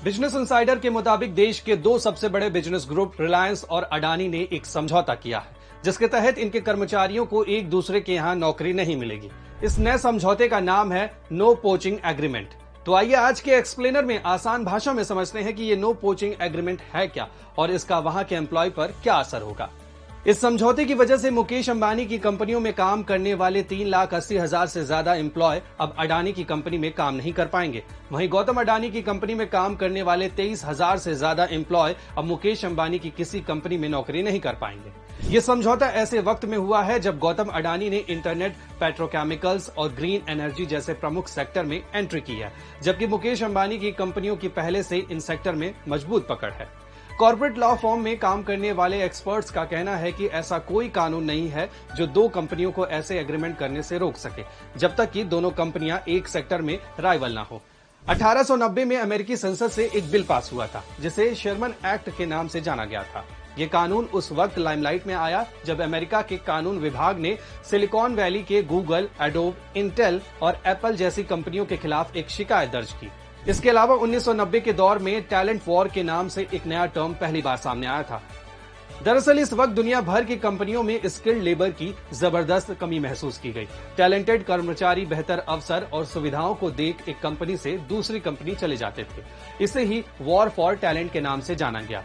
Business insider के मुताबिक देश के दो सबसे बड़े बिजनेस ग्रुप रिलायंस और अडानी ने एक समझौता किया है, जिसके तहत इनके कर्मचारियों को एक दूसरे के यहां नौकरी नहीं मिलेगी। इस नए समझौते का नाम है नो पोचिंग एग्रीमेंट। तो आइए आज के एक्सप्लेनर में आसान भाषा में समझते हैं कि ये नो पोचिंग एग्रीमेंट है क्या और इसका वहां के एम्प्लॉय पर क्या असर होगा। इस समझौते की वजह से मुकेश अंबानी की कंपनियों में काम करने वाले 3,80,000 से ज्यादा एम्प्लॉय अब अडानी की कंपनी में काम नहीं कर पाएंगे। वहीं गौतम अडानी की कंपनी में काम करने वाले 23,000 से ज्यादा एम्प्लॉय अब मुकेश अंबानी की किसी कंपनी में नौकरी नहीं कर पाएंगे। ये समझौता ऐसे वक्त में हुआ है जब गौतम अडानी ने इंटरनेट, पेट्रोकेमिकल्स और ग्रीन एनर्जी जैसे प्रमुख सेक्टर में एंट्री की है, जबकि मुकेश अंबानी की कंपनियों की पहले से इन सेक्टर में मजबूत पकड़ है। कॉर्पोरेट लॉ फॉर्म में काम करने वाले एक्सपर्ट्स का कहना है कि ऐसा कोई कानून नहीं है जो दो कंपनियों को ऐसे एग्रीमेंट करने से रोक सके, जब तक कि दोनों कंपनियां एक सेक्टर में राइवल ना हो। 1890 में अमेरिकी संसद से एक बिल पास हुआ था, जिसे शर्मन एक्ट के नाम से जाना गया था। ये कानून उस वक्त लाइमलाइट में आया जब अमेरिका के कानून विभाग ने सिलिकॉन वैली के गूगल, एडोब, इंटेल और एप्पल जैसी कंपनियों के खिलाफ एक शिकायत दर्ज की। इसके अलावा 1990 के दौर में टैलेंट वॉर के नाम से एक नया टर्म पहली बार सामने आया था। दरअसल इस वक्त दुनिया भर की कंपनियों में स्किल्ड लेबर की जबरदस्त कमी महसूस की गई। टैलेंटेड कर्मचारी बेहतर अवसर और सुविधाओं को देख एक कंपनी से दूसरी कंपनी चले जाते थे। इसे ही वॉर फॉर टैलेंट के नाम से जाना गया।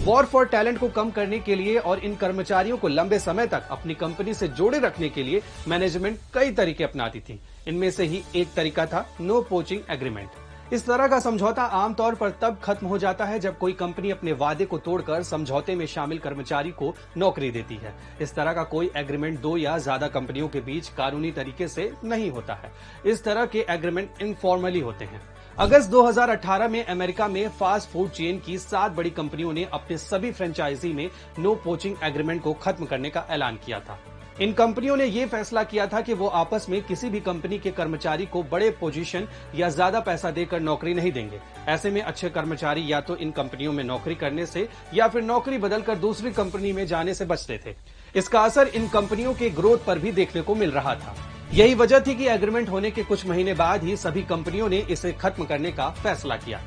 वॉर फॉर टैलेंट को कम करने के लिए और इन कर्मचारियों को लंबे समय तक अपनी कंपनी से जोड़े रखने के लिए मैनेजमेंट कई तरीके अपनाती थी। इनमें से ही एक तरीका था नो पोचिंग एग्रीमेंट। इस तरह का समझौता आमतौर पर तब खत्म हो जाता है जब कोई कंपनी अपने वादे को तोड़कर समझौते में शामिल कर्मचारी को नौकरी देती है। इस तरह का कोई एग्रीमेंट दो या ज्यादा कंपनियों के बीच कानूनी तरीके से नहीं होता है। इस तरह के एग्रीमेंट इनफॉर्मली होते हैं। अगस्त 2018 में अमेरिका में फास्ट फूड चेन की 7 बड़ी कंपनियों ने अपने सभी फ्रेंचाइजी में नो पोचिंग एग्रीमेंट को खत्म करने का ऐलान किया था। इन कंपनियों ने यह फैसला किया था कि वो आपस में किसी भी कंपनी के कर्मचारी को बड़े पोजीशन या ज्यादा पैसा देकर नौकरी नहीं देंगे। ऐसे में अच्छे कर्मचारी या तो इन कंपनियों में नौकरी करने से या फिर नौकरी बदलकर दूसरी कंपनी में जाने से बचते थे। इसका असर इन कंपनियों के ग्रोथ पर भी देखने को मिल रहा था। यही वजह थी कि एग्रीमेंट होने के कुछ महीने बाद ही सभी कंपनियों ने इसे खत्म करने का फैसला किया।